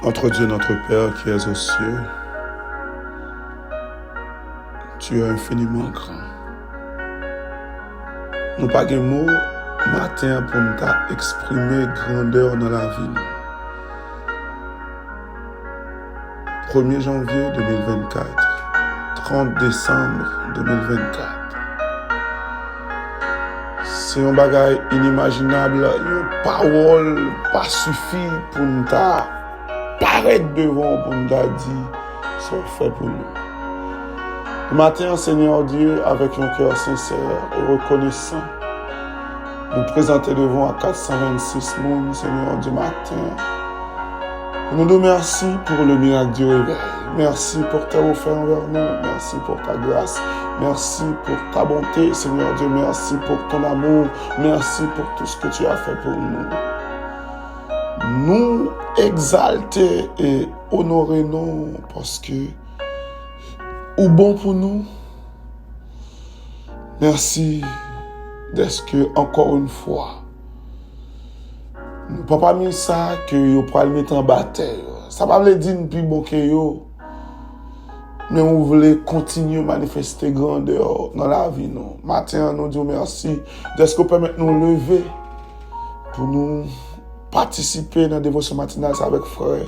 Notre Dieu, notre Père qui es aux cieux, tu es infiniment grand. Nous pas de mots matin pour nous exprimer grandeur dans la vie. 1er janvier 2024, 30 décembre 2024. C'est un bagage inimaginable, une parole pas suffit pour nous paraître devant pour nous dire ce qu'on fait pour nous. Le matin, Seigneur Dieu, avec un cœur sincère et reconnaissant, nous présenter devant à 426 mondes, Seigneur du matin. Nous nous remercions pour le miracle du réveil. Merci pour ta offert envers nous. Merci pour ta grâce. Merci pour ta bonté, Seigneur Dieu. Merci pour ton amour. Merci pour tout ce que tu as fait pour nous. Nous exalter et honorer nous parce que ou bon pour nous. Merci d'être que encore une fois nous pas mis ça que yo pral mettre en bataille. Ça pas veut dire plus bon que yo. Mais on voulait continuer à manifester grandeur dans la vie nous. Matin nous disons merci d'être que permettre nous lever pour nous participer dans la dévotion matinale avec frère,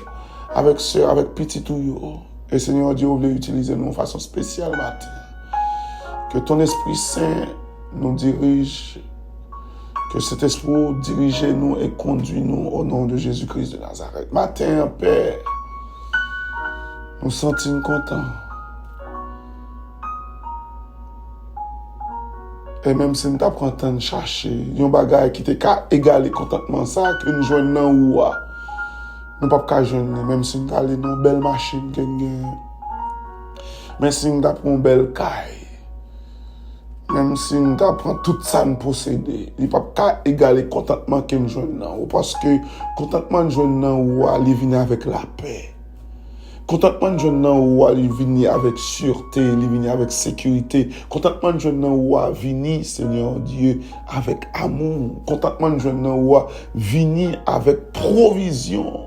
avec soeur, avec petit tout yo. Et Seigneur Dieu voulait utiliser nous de façon spéciale matin. Que ton Esprit Saint nous dirige. Que cet esprit dirige nous et conduit nous au nom de Jésus-Christ de Nazareth. Matin, Père, nous sentons contents. Et même si nous t'apprenons à chercher, il y a un bagage qui t'est égalé contentement ça, que nous jouons dans ou nous ne pouvons pas jouer, même si nous allons dans une belle machine, même si nous avons une belle caille. Même si nous apprenons tout ça nous posséder, il ne peut pas égaler contentement que nous jouons. Parce que contentement nous jouons, il vient avec la paix. Contentement nous jouons, il vient avec sûreté, il vient avec sécurité. Contentement nous jouons, il vient, Seigneur Dieu, avec amour. Contentement nous jouons, il vient avec provision.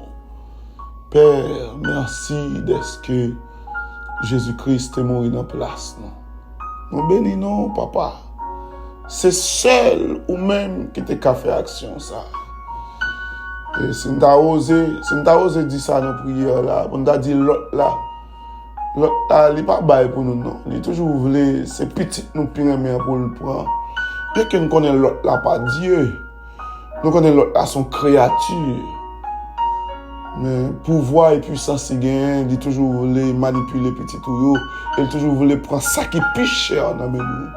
Père, merci d'être que Jésus-Christ est mort en place. Nous bénissons, papa. C'est seul ou même qui t'a fait action, ça. Et si nous avons osé dire ça dans la prière, là, on a dit l'autre là, il n'est pas bail pour nous, non. Il toujours voulu, c'est petit nous pyramide pour le prendre. Bien que nous connaissons l'autre là, pas Dieu. Nous connaissons l'autre là, son créature. Mais pouvoir et puissance, il a toujours voulu manipuler petit tout. Il toujours voulu prendre ça qui est plus cher dans mes nous.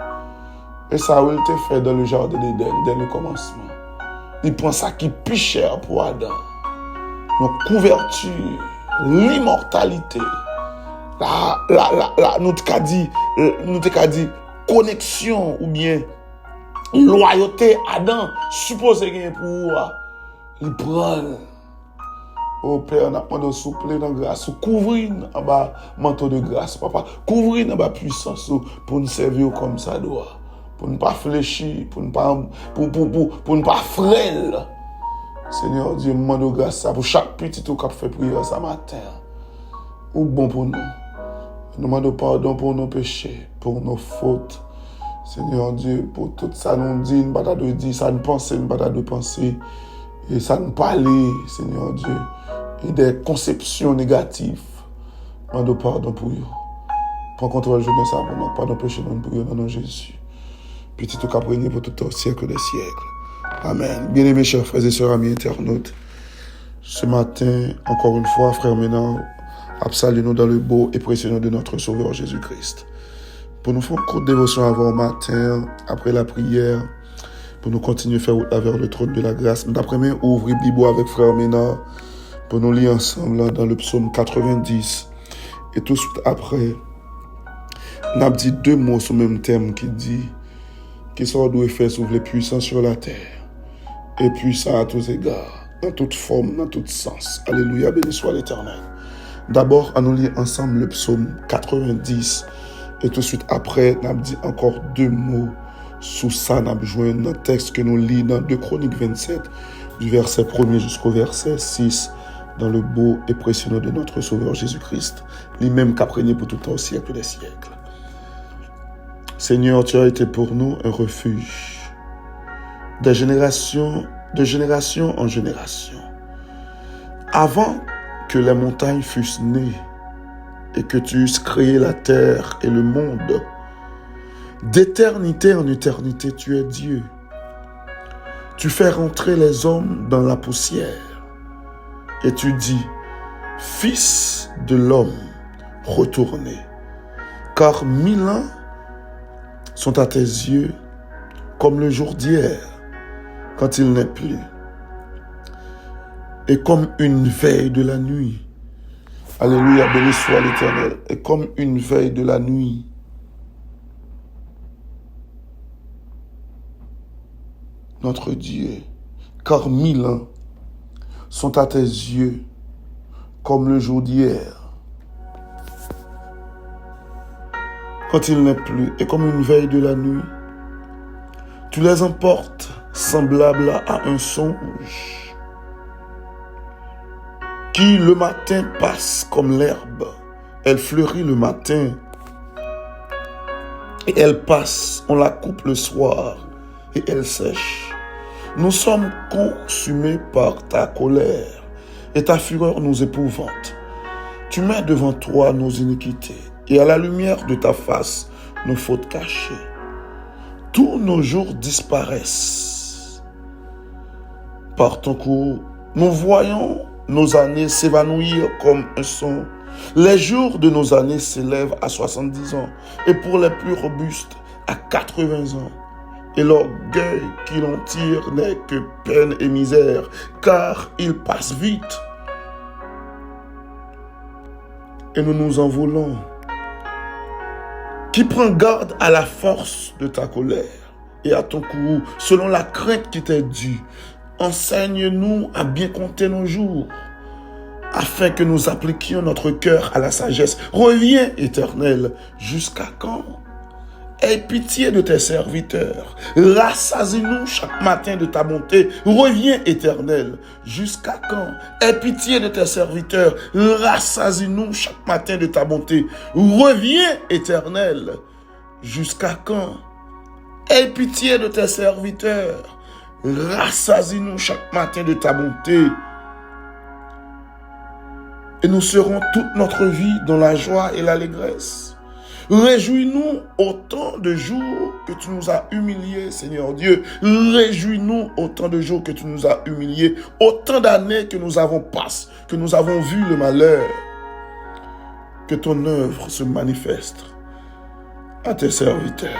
Et ça, il te fait dans le jardin d'Éden, dès le commencement. Il prend ça qui est plus cher pour Adam. Donc, couverture, l'immortalité. Nous t'avons dit connexion ou bien loyauté, Adam, supposé gagner pour il prend. Oh Père, nous avons de souple dans la grâce, couvrir en bas manteau de grâce, papa, couvrir en bas puissance pour nous servir comme ça doit, pour ne pas fléchir, pour ne pas frêler. Seigneur Dieu, nous demandons grâce pour chaque petit qui a fait prière ce matin. Ou bon pour nous. Nous demandons pardon pour nos péchés, pour nos fautes. Seigneur Dieu, pour tout ça nous dit, nous pas de dire, ça nous pense, nous pas de penser, et ça nous parle, Seigneur Dieu. Et des conceptions négatives. Demande pardon pour eux. Prends contrôle de la journée, ça pour nous. Pardon, péché, nous pour eux, dans le nom de Jésus. Petit tout qu'après pour tout au siècle des siècles. Amen. Bien-aimés, chers frères et sœurs, amis internautes, ce matin, encore une fois, frère Ménard, saluez-nous dans le beau et précieux nom de notre Sauveur Jésus-Christ. Pour nous faire une courte dévotion avant le matin, après la prière, pour nous continuer à faire route vers le trône de la grâce. D'après-midi, ouvrir Bible avec frère Ménard, pour nous lire ensemble là, dans le psaume 90. Et tout de suite après, on a dit deux mots sur le même thème qui dit qui sont doit faire s'ouvre les puissants sur la terre et puissant à tous égards, dans toute forme, dans tout sens. Alléluia, béni soit l'Éternel. D'abord, on nous lit ensemble le psaume 90 et tout de suite après, on a dit encore deux mots sous ça. On a besoin d'un texte que nous lisons dans 2 Chroniques 27 du verset 1er jusqu'au verset 6. dans le beau et précieux nom de notre Sauveur Jésus-Christ, lui-même qui a régné pour tout le temps au siècle des siècles. Seigneur, tu as été pour nous un refuge, de génération en génération. Avant que les montagnes fussent nées et que tu eusses créé la terre et le monde, d'éternité en éternité, tu es Dieu. Tu fais rentrer les hommes dans la poussière et tu dis, Fils de l'homme, retournez, car 1000 ans sont à tes yeux comme le jour d'hier, quand il n'est plus, et comme une veille de la nuit. Alléluia, béni soit l'Éternel, et comme une veille de la nuit. Notre Dieu, car 1000 ans sont à tes yeux comme le jour d'hier, quand il n'est plus, et comme une veille de la nuit. Tu les emportes semblables à un songe, qui le matin passe comme l'herbe. Elle fleurit le matin, et elle passe, on la coupe le soir, et elle sèche. Nous sommes consumés par ta colère, et ta fureur nous épouvante. Tu mets devant toi nos iniquités, et à la lumière de ta face, nos fautes cachées. Tous nos jours disparaissent. Par ton cours, nous voyons nos années s'évanouir comme un son. Les jours de nos années s'élèvent à 70 ans, et pour les plus robustes, à 80 ans. Et l'orgueil qu'il en tire n'est que peine et misère, car il passe vite. Et nous nous envolons. Qui prend garde à la force de ta colère et à ton courroux, selon la crainte qui t'est due. Enseigne-nous à bien compter nos jours, afin que nous appliquions notre cœur à la sagesse. Reviens, Éternel, jusqu'à quand? Aie pitié de tes serviteurs. Rassasie-nous chaque matin de ta bonté. Reviens, Éternel. Jusqu'à quand? Aie pitié de tes serviteurs. Rassasie-nous chaque matin de ta bonté. Reviens, Éternel. Jusqu'à quand? Aie pitié de tes serviteurs. Rassasie-nous chaque matin de ta bonté. Et nous serons toute notre vie dans la joie et l'allégresse. Réjouis-nous autant de jours que tu nous as humiliés, Seigneur Dieu. Réjouis-nous autant de jours que tu nous as humiliés, autant d'années que nous avons passé, que nous avons vu le malheur. Que ton œuvre se manifeste à tes serviteurs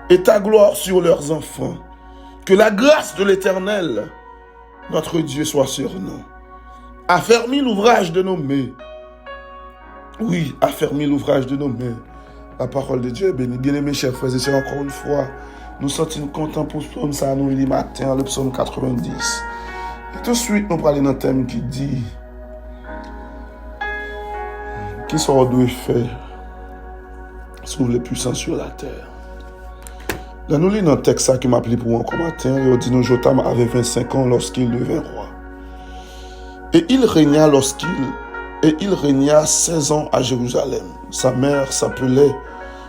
et ta gloire sur leurs enfants. Que la grâce de l'Éternel, notre Dieu, soit sur nous. Affermis l'ouvrage de nos mains. Oui, affermis l'ouvrage de nos mains. La parole de Dieu est bénie. Bien-aimés, chers frères et sœurs, encore une fois, nous sommes contents pour ce psaume, ça nous lit matin, le psaume 90. Et tout de suite, nous parlons d'un thème qui dit qui sont doit faire sous les puissants sur la terre. Là, nous lisons un texte qui m'a appelé pour un matin, et on dit que Jotam avait 25 ans lorsqu'il devint roi. Et il régna 16 ans à Jérusalem. Sa mère s'appelait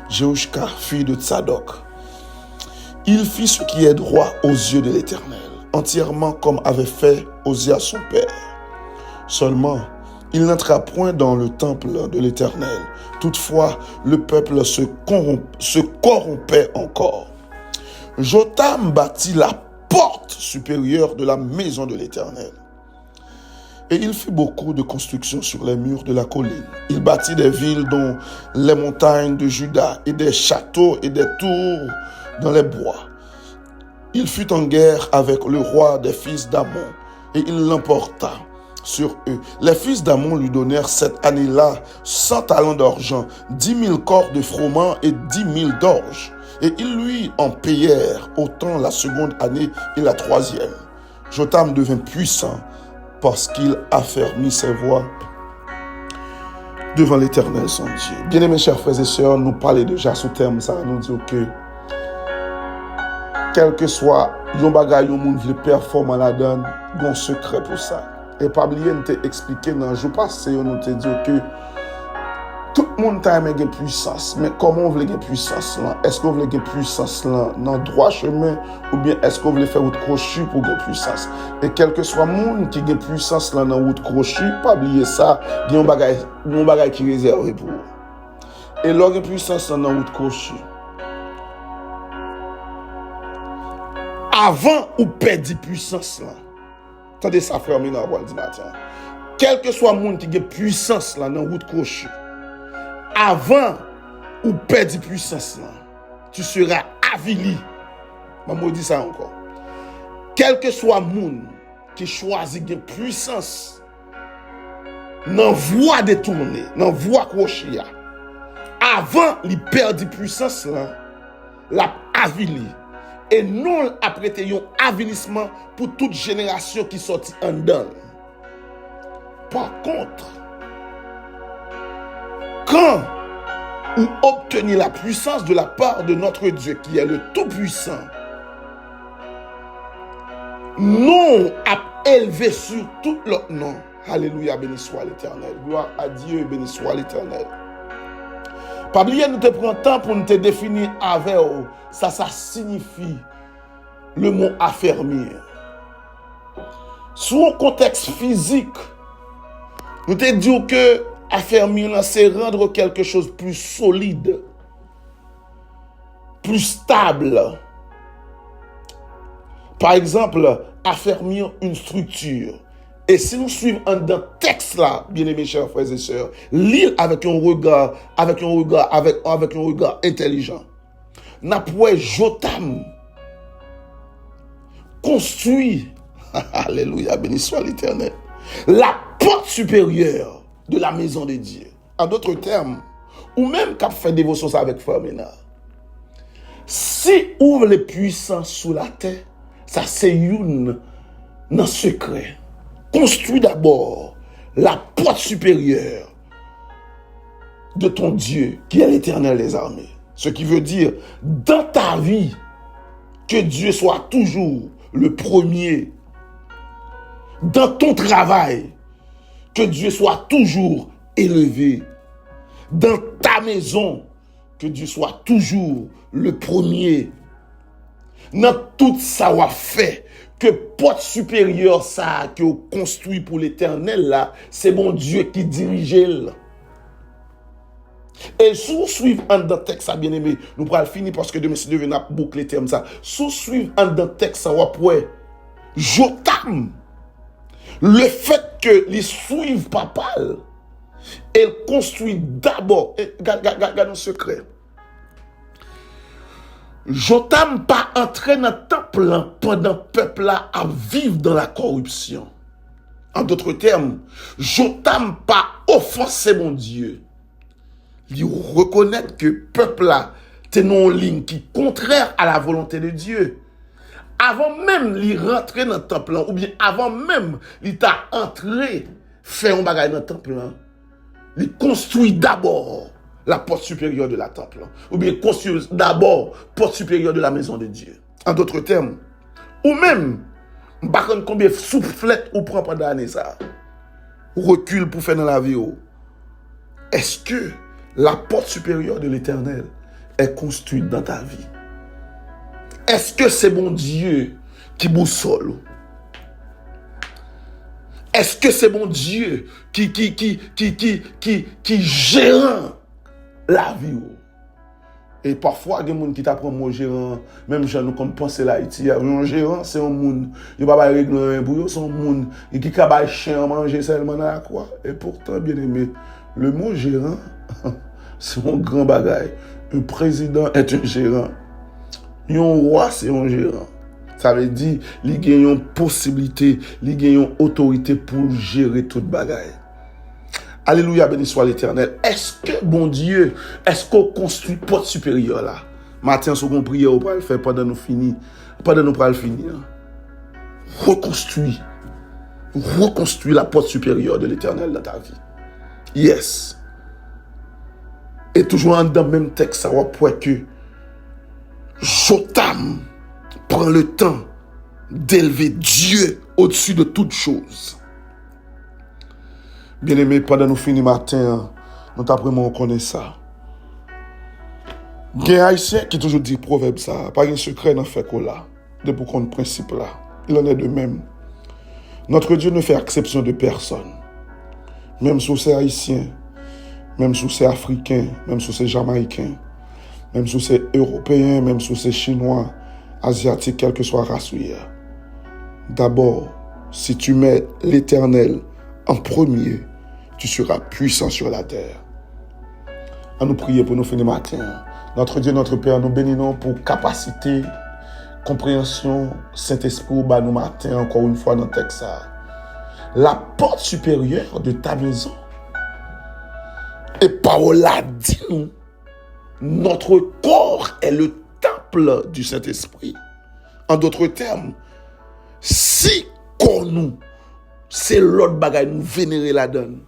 Jéhoshka, fille de Tsadok. Il fit ce qui est droit aux yeux de l'Éternel, entièrement comme avait fait Osia son père. Seulement, il n'entra point dans le temple de l'Éternel. Toutefois, le peuple se corrompait encore. Jotam bâtit la porte supérieure de la maison de l'Éternel. Et il fit beaucoup de constructions sur les murs de la colline. Il bâtit des villes dont les montagnes de Juda, et des châteaux et des tours dans les bois. Il fut en guerre avec le roi des fils d'Ammon, et il l'emporta sur eux. Les fils d'Ammon lui donnèrent cette année-là 100 talents d'argent, 10 000 corps de froment et 10 000 d'orge. Et ils lui en payèrent autant la seconde année et la troisième. Jotam devint puissant parce qu'il affermit ses voies devant l'Éternel son Dieu. Bien-aimés chers frères et sœurs, nous parlons déjà sous terme ça, nous disons que quel que soit yon bagay yon moun vle performant la donne, yon secret pour ça. Et pas oublier, nous t'ai expliqué dans le jour passé, nous t'ai dit que tout le monde a aimé une puissance. Mais comment on veut une puissance là? Est-ce qu'on veut une puissance là dans le droit chemin ou bien est-ce qu'on veut faire route crochue pour une puissance? Et quel que soit le monde qui a une puissance là dans route crochue, pas oublier ça, il y a un bagage qui est réservé pour vous. Et là, une puissance là dans route crochue. Avant ou perdre puissance là. Attendez ça, frère Mina, on va dire matin. Quel que soit le monde qui a une puissance là dans route crochue. Avant ou perdre puissance là, tu seras avili. Maman dit ça encore. Quel que soit le monde qui choisit de puissance, dans voie détournée, dans voie crochée, avant il perdre puissance là, la avili. Et non apprêter un avilissement pour toute génération qui sortit en dedans. Par contre, quand ou obtenir la puissance de la part de notre Dieu qui est le Tout-Puissant, non à élever sur tout l'autre nom. Alléluia, béni soit l'Éternel. Gloire à Dieu, béni soit l'Éternel. Pas oublier, nous te prenons temps pour nous te définir avec ça signifie le mot affermir. Sous un contexte physique, nous te disons que affermir, c'est rendre quelque chose plus solide, plus stable. Par exemple, affermir une structure. Et si nous suivons un texte là, bien-aimés chers frères et sœurs, lire avec un regard intelligent. N'approué Jotam construit, alléluia, béni soit l'Éternel, la porte supérieure de la maison de Dieu. En d'autres termes, ou même qu'a fait dévotion avec Famina. Si ouvre les puissants sous la terre, ça c'est une dans secret. Construis d'abord la porte supérieure de ton Dieu, qui est l'Éternel des armées. Ce qui veut dire, dans ta vie, que Dieu soit toujours le premier. Dans ton travail, que Dieu soit toujours élevé. Dans ta maison, que Dieu soit toujours le premier. Dans tout ça on fait, que porte supérieure ça que vous construit pour l'Éternel là, c'est bon Dieu qui dirige elle. Et sous suivre un dans texte ça bien aimé, nous pourrons finir parce que demain si Dieu vient boucler terme ça. Sous suivre un dans texte ça après Jotam, le fait que les suivent papa, elle construit d'abord, regarde un secret. Jotam pas entré dans le temple pendant le peuple là à vivre dans la corruption. En d'autres termes, Jotam pas offensé mon Dieu. Il reconnaît que le peuple là est en ligne qui est contraire à la volonté de Dieu. Avant même il rentrer dans le temple là, ou bien avant même il t'a entré faire un bagage dans le temple là, il construit d'abord la porte supérieure de la temple. Ou bien construire d'abord porte supérieure de la maison de Dieu. En d'autres termes, ou même, par contre, combien de soufflettes ou prend pendant l'année ça, recule pour faire dans la vie. Est-ce que la porte supérieure de l'Éternel est construite dans ta vie? Est-ce que c'est mon Dieu qui boussole? Est-ce que c'est mon Dieu qui gère la vie? Et parfois, il y a des gens qui t'apprennent mon gérant, même si nous pensons l'Haïti, un gérant, c'est un monde, il ne va pas régler un bouillon, c'est un monde qui a un chien à manger seulement dans la croix. Et pourtant, bien aimé, le mot gérant, c'est un grand bagage. Un président est un gérant. Un roi, c'est un gérant. Ça veut dire qu'il y a une possibilité, il y a une autorité pour gérer toute bagaille. Alléluia, béni soit l'Éternel. Est-ce que, bon Dieu, est-ce qu'on construit porte supérieure là? Matin, ce qu'on prie, on va le faire pendant nous finir. Pendant nous le finir. Reconstruis la porte supérieure de l'Éternel dans ta vie. Yes. Et toujours dans le même texte, ça va pour que Jotam prend le temps d'élever Dieu au-dessus de toutes choses. Bien-aimé, pendant nous finissons matin, nous t'apprenons à connaître ça. Il y a un haïtien qui toujours dit proverbe ça, pas un secret dans fait qu'on là, de pour qu'on principe là. Il en est de même. Notre Dieu ne fait exception de personne. Même si c'est haïtien, même si c'est africain, même si c'est jamaïcain, même si c'est européen, même si c'est chinois, asiatique, quelle que soit la race. D'abord, si tu mets l'Éternel en premier, tu seras puissant sur la terre. À nous prier pour nous finir matin. Notre Dieu, notre Père, nous bénissons pour capacité, compréhension, Saint-Esprit, bah nous matin, encore une fois dans le texte. La porte supérieure de ta maison. Et parole a dit nous, notre corps est le temple du Saint-Esprit. En d'autres termes, si qu'on nous, c'est l'autre bagaille, nous vénérer la donne.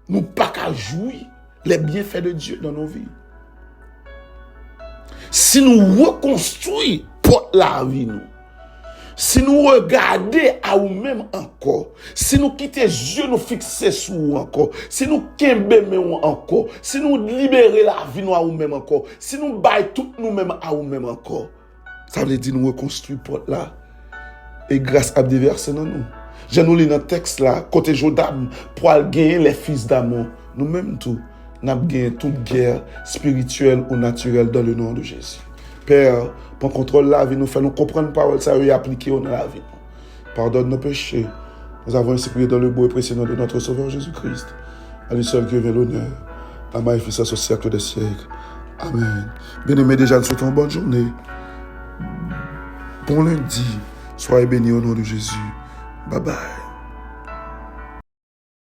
Nous pas qu'à jouir les bienfaits de Dieu dans nos vies. Si nous reconstruisons porte la vie, nous, si nous regardons à nous-mêmes encore, si nous quittons les yeux, nous fixer sur nous encore, si nous kembemons encore, si nous libérons la vie nous à nous-mêmes encore, si nous baillons tout nous-mêmes à nous-mêmes encore, ça veut dire nous reconstruire porte là. Et grâce à des versets dans nous. Je nous lis dans le texte là, côté Jodam, pour gagner les fils d'amour. Nous-mêmes tout, nous avons gagné toute guerre spirituelle ou naturelle dans le nom de Jésus. Père, prends contrôle la vie, nous fais nous comprendre la parole, ça et appliquer dans la vie. Pardonne nos péchés. Nous avons ainsi prié dans le beau et précieux nom de notre Sauveur Jésus-Christ. À lui seul qui revient l'honneur, la magnificence au siècle des siècles. Amen. Bien-aimés, déjà, nous souhaitons une bonne journée. Bon lundi. Soyez bénis au nom de Jésus. Bye bye.